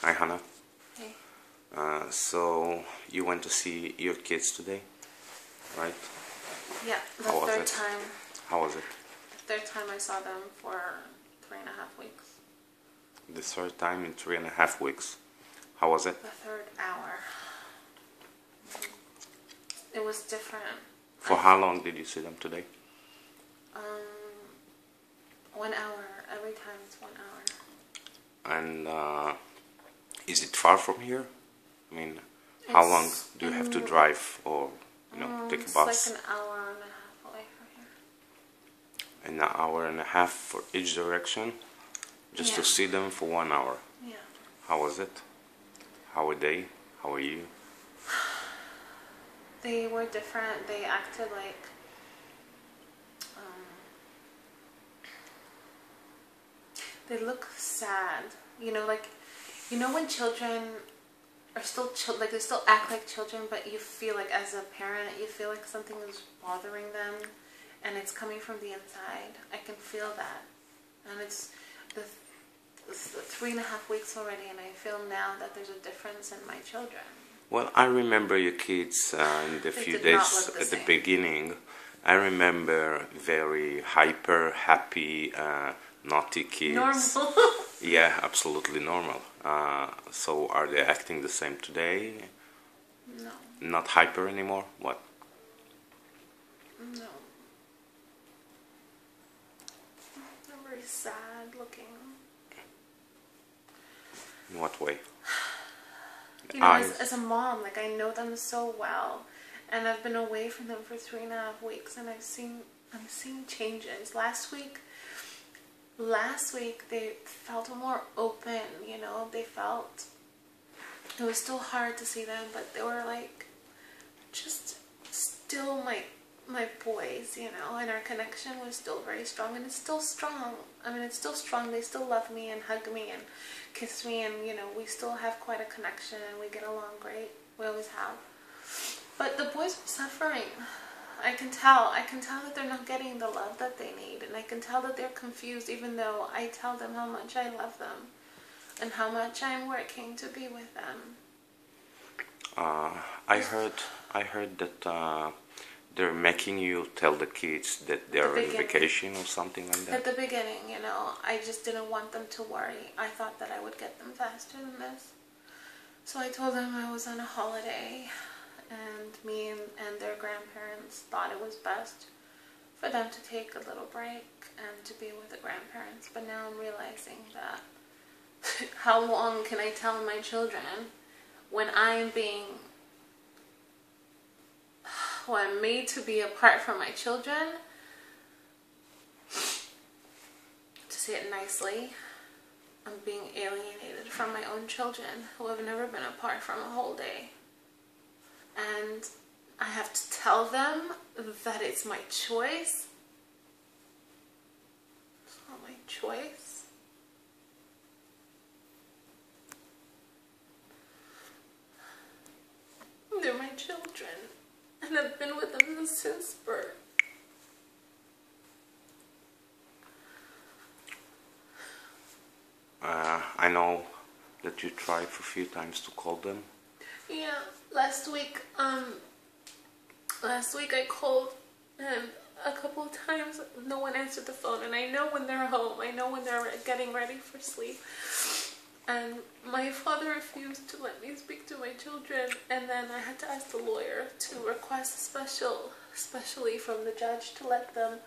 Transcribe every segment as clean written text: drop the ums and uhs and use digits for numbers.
Hi, Hana. Hey. So you went to see your kids today, right? Yeah, the How was third it? time. How was it? The third time I saw them for 3.5 weeks. The third time in 3.5 weeks. How was it? The third hour. It was different. For how long did you see them today? 1 hour. Every time it's 1 hour. And is it far from here? I mean, how long do you have to drive or, take a bus? It's like an hour and a half away from here. An hour and a half for each direction? Just to see them for 1 hour? Yeah. How was it? How were they? How are you? They were different. They acted like they look sad. When children are still like they still act like children, but you feel like as a parent, you feel like something is bothering them, and it's coming from the inside. I can feel that, and it's the 3.5 weeks already, and I feel now that there's a difference in my children. Well, I remember your kids in the few days at the beginning. I remember very hyper, happy, naughty kids. Normal. Yeah, absolutely normal. So are they acting the same today? No. Not hyper anymore? What? No. They're very sad looking. In what way? As a mom, like I know them so well, and I've been away from them for 3.5 weeks, and I'm seeing changes. Last week they felt more open. They felt it was still hard to see them, but they were like just still my boys, and our connection was still very strong, and it's still strong. It's still strong. They still love me and hug me and kiss me, and we still have quite a connection, and we get along great. We always have. But the boys are suffering. I can tell that they're not getting the love that they need, and I can tell that they're confused, even though I tell them how much I love them and how much I'm working to be with them. I heard that they're making you tell the kids that they're on vacation or something like that. At the beginning, I just didn't want them to worry. I thought that I would get them faster than this. So I told them I was on a holiday, and me and their grandparents thought it was best for them to take a little break and to be with the grandparents. But now I'm realizing that how long can I tell my children when I'm made to be apart from my children? To say it nicely, I'm being alienated from my own children who have never been apart from a whole day. And I have to tell them that it's my choice. It's not my choice. They're my children, and I've been with them since birth. I know that you tried for a few times to call them. Yeah, last week I called, and a couple of times no one answered the phone, and I know when they're home, I know when they're getting ready for sleep. And my father refused to let me speak to my children, and then I had to ask the lawyer to request especially from the judge to let them.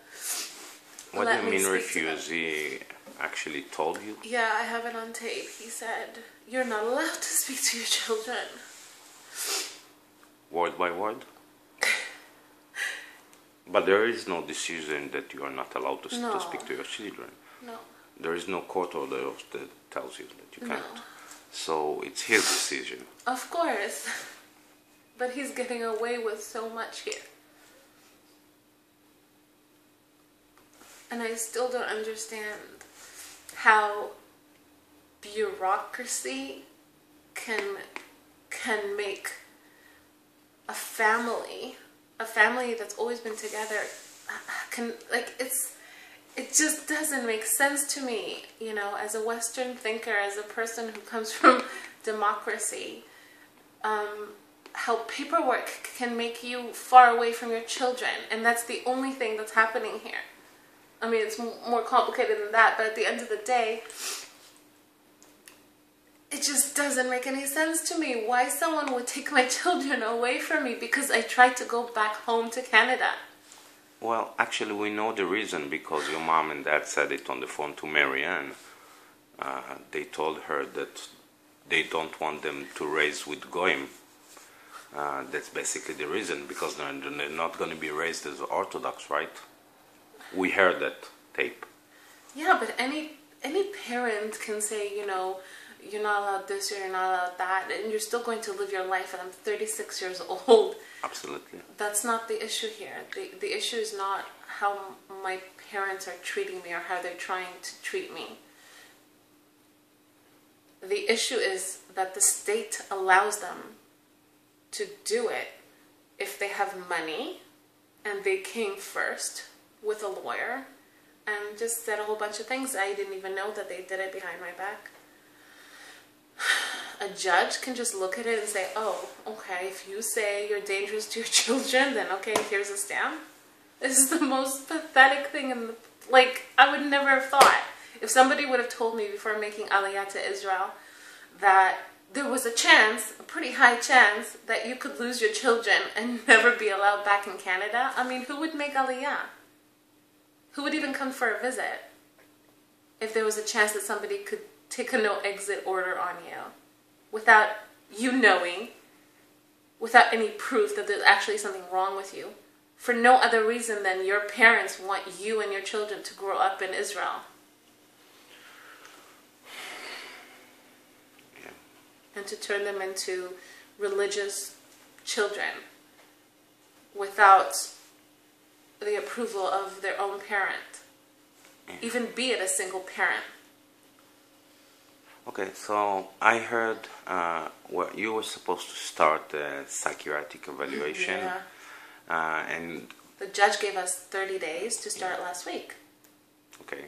What do you mean refuse? He actually told you? Yeah, I have it on tape. He said, "You're not allowed to speak to your children." Word by word? But there is no decision that you are not allowed to speak to your children. No. There is no court order that tells you that you can't. So it's his decision. Of course. But he's getting away with so much here. And I still don't understand how bureaucracy can make a family that's always been together, it just doesn't make sense to me, you know, as a Western thinker, as a person who comes from democracy, how paperwork can make you far away from your children, and that's the only thing that's happening here. I mean, it's more complicated than that, but at the end of the day, it just doesn't make any sense to me why someone would take my children away from me because I tried to go back home to Canada. Well, actually, we know the reason, because your mom and dad said it on the phone to Marianne. They told her that they don't want them to raise with Goyim. That's basically the reason, because they're not going to be raised as Orthodox, right? We heard that tape. Yeah, but any parent can say, you know, you're not allowed this or you're not allowed that, and you're still going to live your life, and I'm 36 years old. Absolutely. That's not the issue here. The issue is not how my parents are treating me or how they're trying to treat me. The issue is that the state allows them to do it if they have money and they came first with a lawyer and just said a whole bunch of things. I didn't even know that they did it behind my back. A judge can just look at it and say, oh, okay, if you say you're dangerous to your children, then okay, here's a stamp. This is the most pathetic thing in the, like, I would never have thought. If somebody would have told me before making Aliyah to Israel that there was a chance, a pretty high chance, that you could lose your children and never be allowed back in Canada, I mean, who would make Aliyah? Who would even come for a visit if there was a chance that somebody could take a no-exit order on you without you knowing, without any proof that there's actually something wrong with you, for no other reason than your parents want you and your children to grow up in Israel? Yeah. And to turn them into religious children without the approval of their own parent, even be it a single parent. Okay, so I heard you were supposed to start a psychiatric evaluation. Yeah. And the judge gave us 30 days to start last week. Okay.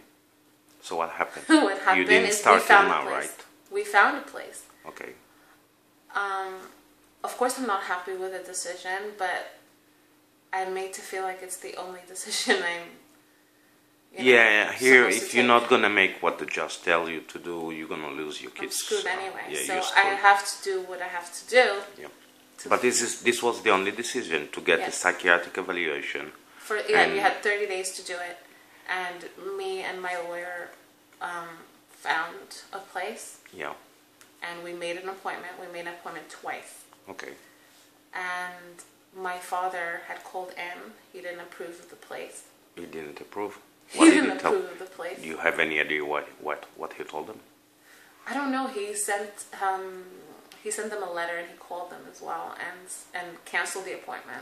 So what happened? What happened you didn't is start we found till a now, place. right? We found a place. Okay. Of course I'm not happy with the decision, but I'm made to feel like it's the only decision yeah, here, if you're take. not going to make what the judge tells you to do, you're going to lose your kids. I'm screwed anyway. Yeah, so you're screwed. I have to do what I have to do. Yeah. But this was the only decision, to get Yeah. the psychiatric evaluation. You had 30 days to do it. And me and my lawyer found a place. Yeah. And we made an appointment. We made an appointment twice. Okay. And my father had called in. He didn't approve of the place. He didn't approve? He didn't approve of the place. Do you have any idea what he told them? I don't know. He sent them a letter, and he called them as well and canceled the appointment.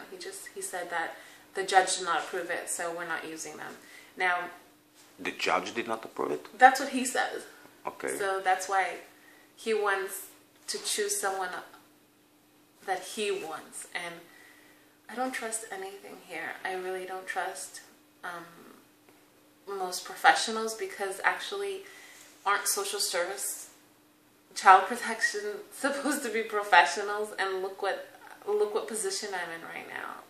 He said that the judge did not approve it, so we're not using them. Now, the judge did not approve it? That's what he says. Okay. So that's why he wants to choose someone that he wants, and I don't trust anything here. I really don't trust most professionals, because actually aren't social service, child protection supposed to be professionals? And look what position I'm in right now.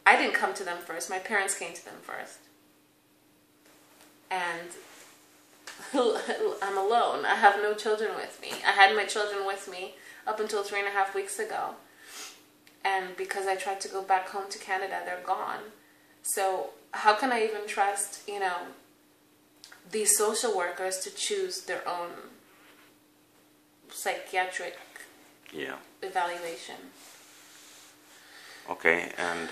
I didn't come to them first. My parents came to them first. And I'm alone. I have no children with me. I had my children with me up until 3.5 weeks ago. And because I tried to go back home to Canada, they're gone. So how can I even trust, these social workers to choose their own psychiatric evaluation? Okay, and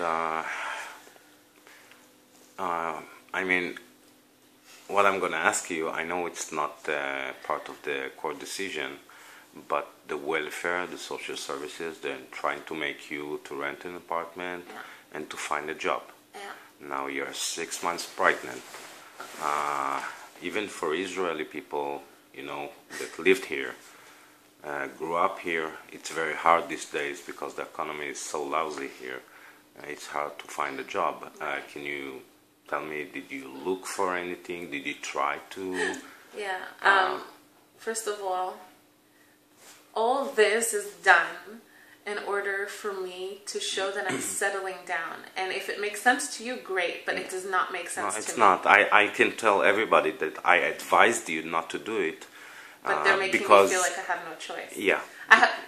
I mean, what I'm going to ask you, I know it's not part of the court decision, but the welfare, the social services, they're trying to make you to rent an apartment and to find a job. Yeah. Now you're 6 months pregnant. Even for Israeli people, that lived here, grew up here, it's very hard these days because the economy is so lousy here. It's hard to find a job. Can you Tell me, did you look for anything? Did you try to? Yeah. First of all this is done in order for me to show that I'm settling down. And if it makes sense to you, great, but it does not make sense No, to it's me. not. I can tell everybody that I advised you not to do it. But they're making me because, feel like I have no choice. Yeah.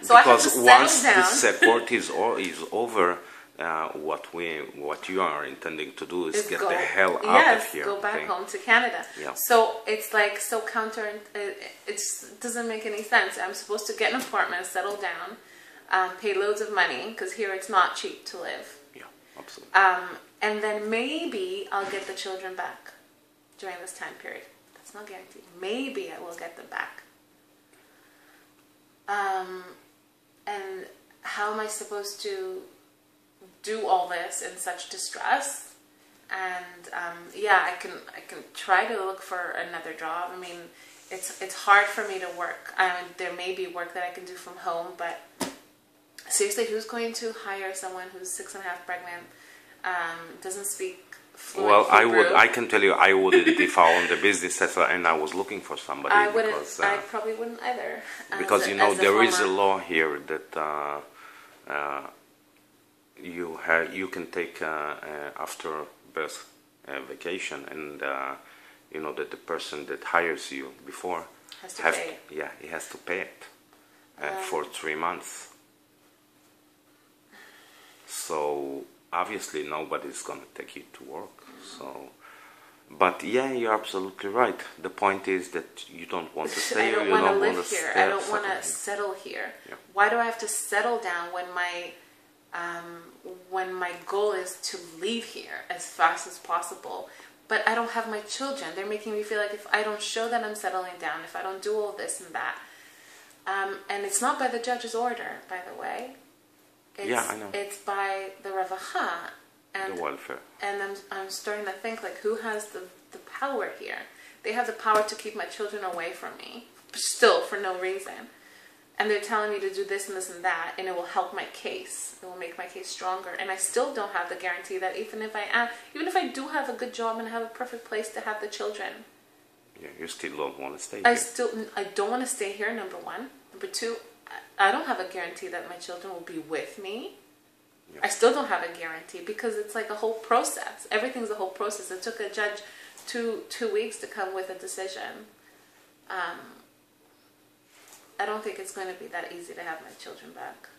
So I have to because settle once down. this court is over, what you are intending to do is get the hell out of here. Go back home to Canada. Yeah. So it's like so counter. It doesn't make any sense. I'm supposed to get an apartment, settle down, pay loads of money because here it's not cheap to live. Yeah, absolutely. And then maybe I'll get the children back during this time period. That's not guaranteed. Maybe I will get them back. And how am I supposed to do all this in such distress? And I can try to look for another job. I mean, it's hard for me to work. There may be work that I can do from home, but seriously, who's going to hire someone who's 6.5 pregnant, doesn't speak fluent Well, Hebrew? I can tell you, I wouldn't if I owned a business and I was looking for somebody. I wouldn't. Because, I probably wouldn't either. Because there is a law here that you can take after birth vacation, and that the person that hires you before has to pay it. Yeah, he has to pay it for 3 months. So obviously nobody's gonna take you to work. So, but yeah, you're absolutely right. The point is that you don't want to stay here. I don't want to live here. I don't want to settle here. Yeah. Why do I have to settle down when my goal is to leave here as fast as possible? But I don't have my children. They're making me feel like if I don't show that I'm settling down, if I don't do all this and that, and it's not by the judge's order, by the way. I know. It's by the Ravaha and the welfare. And I'm starting to think, like, who has the power here? They have the power to keep my children away from me, still for no reason. And they're telling me to do this and this and that, and it will help my case. It will make my case stronger. And I still don't have the guarantee that even if I do have a good job and have a perfect place to have the children, yeah, you still don't want to stay here. I don't want to stay here, number one. Number two, I don't have a guarantee that my children will be with me. Yeah. I still don't have a guarantee because it's like a whole process. Everything's a whole process. It took a judge two weeks to come with a decision. I don't think it's going to be that easy to have my children back.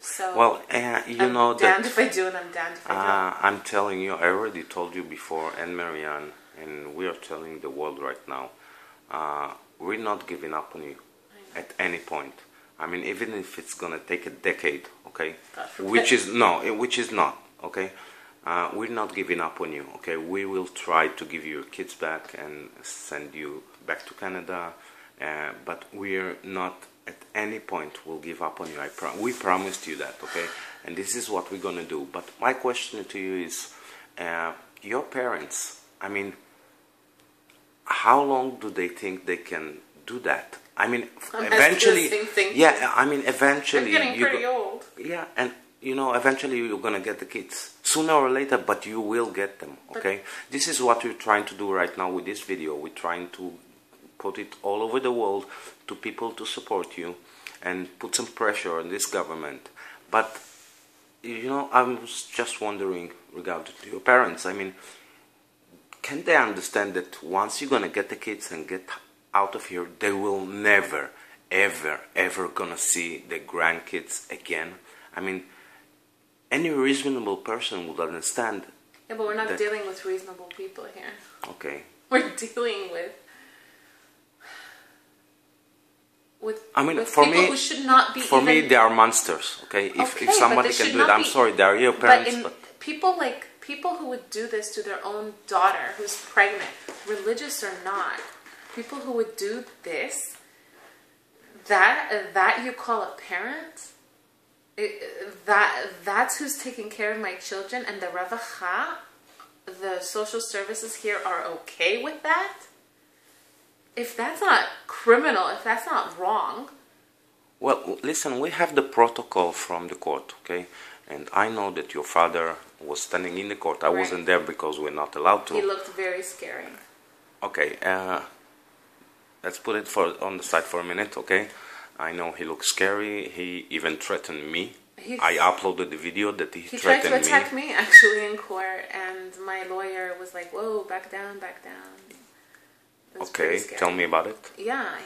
So, well, I'm damned if I do and I'm damned if I don't. I'm telling you, I already told you before, and Marianne, and we are telling the world right now, we're not giving up on you at any point. I mean, even if it's going to take a decade, okay? Which is not, okay? We're not giving up on you, okay? We will try to give you your kids back and send you back to Canada, but we're not at any point will give up on you. We promised you that, okay? And this is what we're going to do. But my question to you is, your parents, I mean, how long do they think they can do that? I mean, eventually, yeah, I mean, eventually, I'm getting pretty old. Yeah, and eventually you're gonna get the kids sooner or later, but you will get them. Okay, this is what we're trying to do right now with this video. We're trying to put it all over the world to people to support you and put some pressure on this government. But I was just wondering regarding to your parents. I mean, can they understand that once you're gonna get the kids and get out of here, they will never, ever, ever gonna see the grandkids again? I mean, any reasonable person would understand. Yeah, but we're not dealing with reasonable people here. Okay. We're dealing with for people me, who should not be. For me, they are monsters. Okay, if somebody can do it, I'm sorry, they are your parents. But people who would do this to their own daughter who's pregnant, religious or not. People who would do this, that you call a parent, that's who's taking care of my children, and the Ravacha, the social services here are okay with that? If that's not criminal, if that's not wrong. Well, listen, we have the protocol from the court, okay? And I know that your father was standing in the court. I Right. wasn't there because we're not allowed to. He looked very scary. Okay, let's put it on the side for a minute, okay? I know he looked scary. He even threatened me. I uploaded the video that he tried threatened to attack me actually in court, and my lawyer was like, "Whoa, back down, back down." It was pretty Okay, scary. tell me about it. Yeah,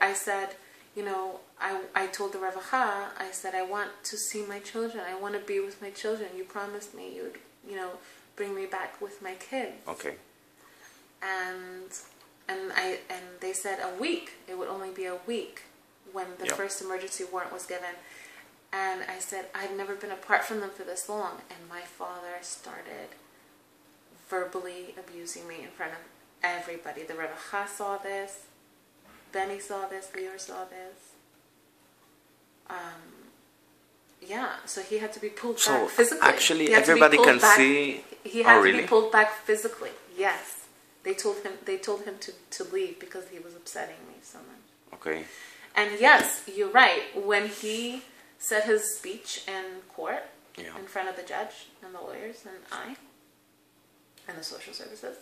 I said, you know, I told the Ravacha, I said, I want to see my children. I want to be with my children. You promised me you would, you know, bring me back with my kids. Okay. And they said a week. It would only be a week when the first emergency warrant was given. And I said, I've never been apart from them for this long. And my father started verbally abusing me in front of everybody. The Ravacha saw this. Benny saw this. Leor saw this. Yeah, so he had to be pulled back physically. Actually, everybody can see. He had to really? be pulled back physically. Yes, they told him to leave because he was upsetting me so much. Okay. And yes, you're right. When he said his speech in court, in front of the judge and the lawyers and the social services,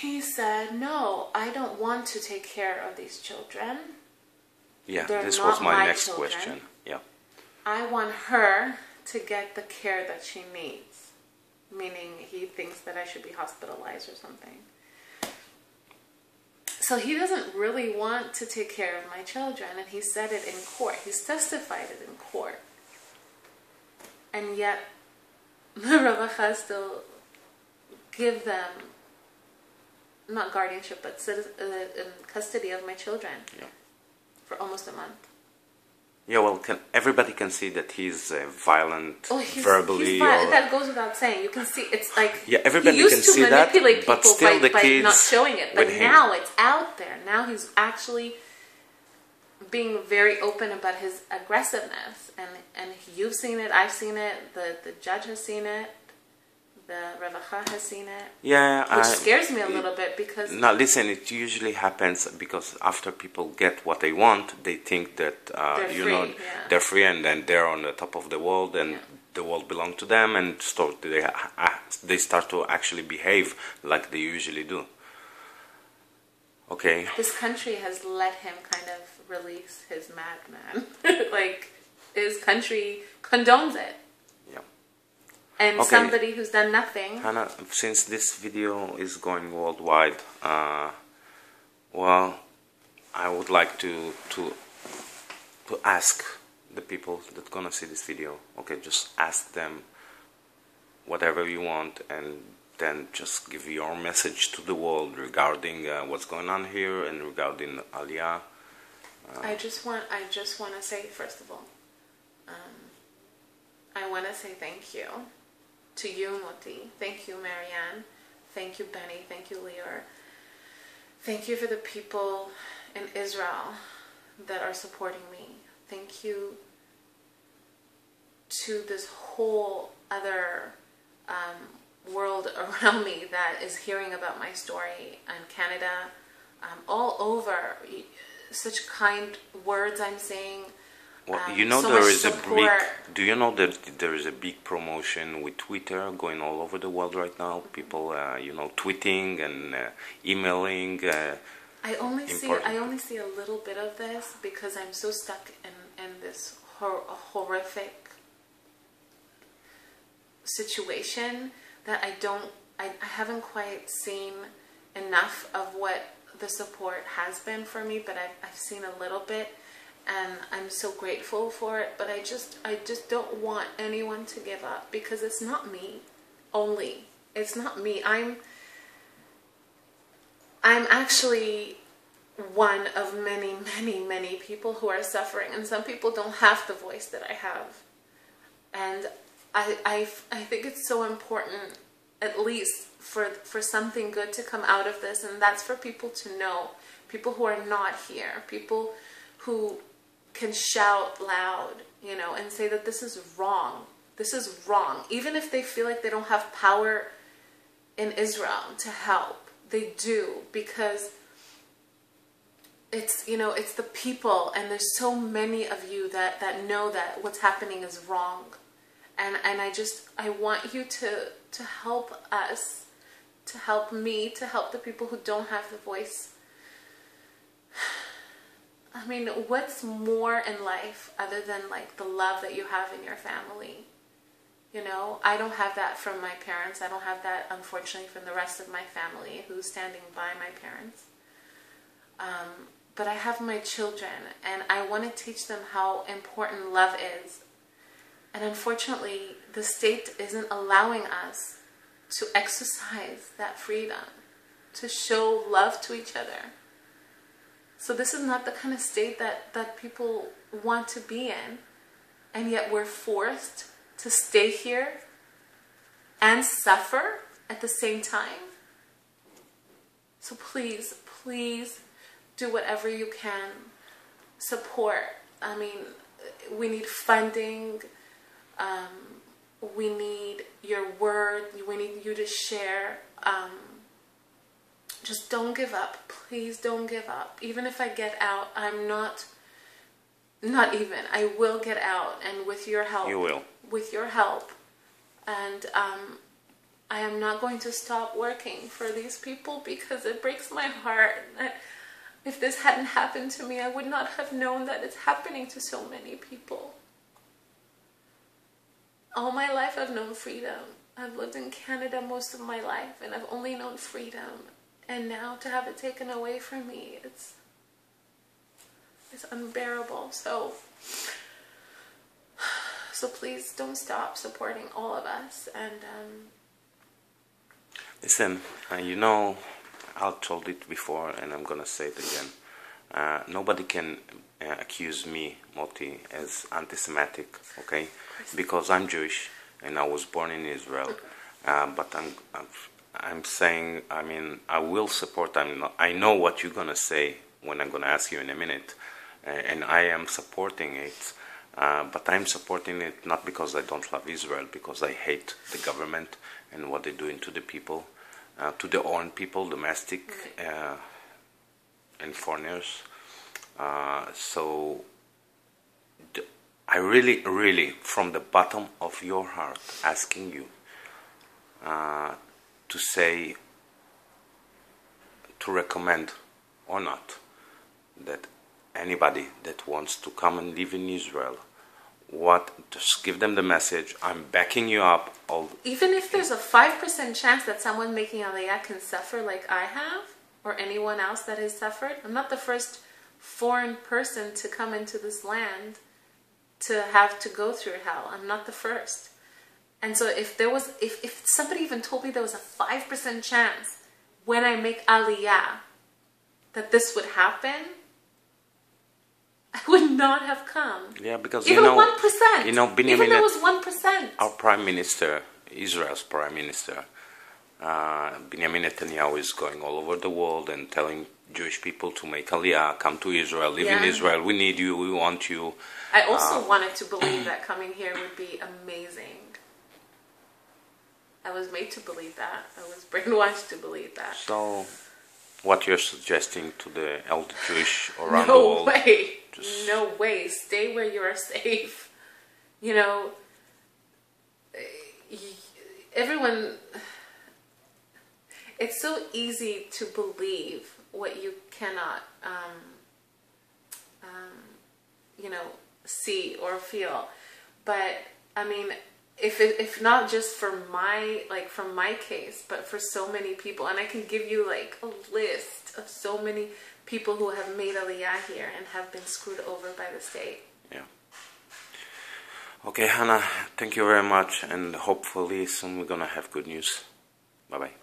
he said, "No, I don't want to take care of these children. Yeah, They're this not was my my next children. question. Yeah. I want her to get the care that she needs." Meaning he thinks that I should be hospitalized or something. So he doesn't really want to take care of my children, and he said it in court. He's testified it in court. And yet, the Ravacha still give them, not guardianship, but custody of my children for almost a month. Yeah, well, everybody can see that he's violent, verbally. He's violent. That goes without saying. You can see, it's like, everybody he used can to see that, manipulate but people still the by kids not showing it. But with him. now it's out there. Now he's actually being very open about his aggressiveness. And you've seen it, I've seen it, the judge has seen it, the Ravacha has seen it. Yeah, which scares me a little bit because... No, listen, it usually happens because after people get what they want, they think that, they're free and then they're on the top of the world and the world belongs to them, and they start to actually behave like they usually do. Okay. This country has let him kind of release his madman. Like, his country condones it. And somebody who's done nothing. Hana, since this video is going worldwide, well, I would like to ask the people that gonna see this video. Okay, just ask them whatever you want, and then just give your message to the world regarding what's going on here and regarding Aliyah. I just want to say, first of all, I want to say thank you. To you, Moti. Thank you, Marianne. Thank you, Benny. Thank you, Leor. Thank you for the people in Israel that are supporting me. Thank you to this whole other world around me that is hearing about my story, and Canada, all over. Such kind words I'm saying. Well, you know, there is a big. Do you know that there is a big promotion with Twitter going all over the world right now? People, tweeting and emailing. I only see a little bit of this because I'm so stuck in this horrific situation that I haven't quite seen enough of what the support has been for me, but I've seen a little bit. And I'm so grateful for it, but I just don't want anyone to give up because it's not me only. It's not me. I'm actually one of many, many, many people who are suffering, and some people don't have the voice that I have. And I think it's so important, at least for something good to come out of this, and that's for people to know, people who are not here, people who can shout loud, and say that this is wrong. This is wrong. Even if they feel like they don't have power in Israel to help, they do, because it's, you know, it's the people, and there's so many of you that know that what's happening is wrong. And I want you to help us, to help me, to help the people who don't have the voice. I mean, what's more in life other than like the love that you have in your family? You know, I don't have that from my parents. I don't have that, unfortunately, from the rest of my family who's standing by my parents. But I have my children, and I want to teach them how important love is. And unfortunately, the state isn't allowing us to exercise that freedom, to show love to each other. So this is not the kind of state that people want to be in. And yet we're forced to stay here and suffer at the same time. So please, please do whatever you can. Support. I mean, we need funding. We need your word. We need you to share. Just don't give up. Please don't give up. Even if I get out, I'm not even. I will get out, and with your help. You will. With your help. And I am not going to stop working for these people because it breaks my heart. If this hadn't happened to me, I would not have known that it's happening to so many people. All my life I've known freedom. I've lived in Canada most of my life, and I've only known freedom. And now to have it taken away from me, it's unbearable. So please don't stop supporting all of us. And listen, you know, I've told it before, and I'm gonna say it again. Nobody can accuse me, Moti, as anti-Semitic, okay? Because I'm Jewish and I was born in Israel. But I'm saying, I mean, I will support. I know what you're gonna say when I'm gonna ask you in a minute, and I am supporting it. But I'm supporting it not because I don't love Israel, because I hate the government and what they're doing to the people, to their own people, domestic and foreigners. So I really, really, from the bottom of your heart, asking you to say, to recommend or not, that anybody that wants to come and live in Israel, just give them the message, I'm backing you up. Even if there's a 5% chance that someone making Aliyah can suffer like I have, or anyone else that has suffered, I'm not the first foreign person to come into this land to have to go through hell. I'm not the first. And so if somebody even told me there was a 5% chance when I make Aliyah that this would happen, I would not have come. Yeah, because even you know, 1%. You know, Benjamin, even there was 1%. Our prime minister, Israel's prime minister, Benjamin Netanyahu, is going all over the world and telling Jewish people to make Aliyah, come to Israel, live in Israel. We need you. We want you. I also wanted to believe that coming here would be amazing. I was made to believe that. I was brainwashed to believe that. So, what you're suggesting to the elder Jewish around the world? No way. No way. Stay where you are safe. You know, everyone, it's so easy to believe what you cannot, you know, see or feel. But, I mean, if not just for my case, but for so many people, and I can give you like a list of so many people who have made Aliyah here and have been screwed over by the state. Yeah. Okay, Hana, thank you very much, and hopefully soon we're gonna have good news. Bye-bye.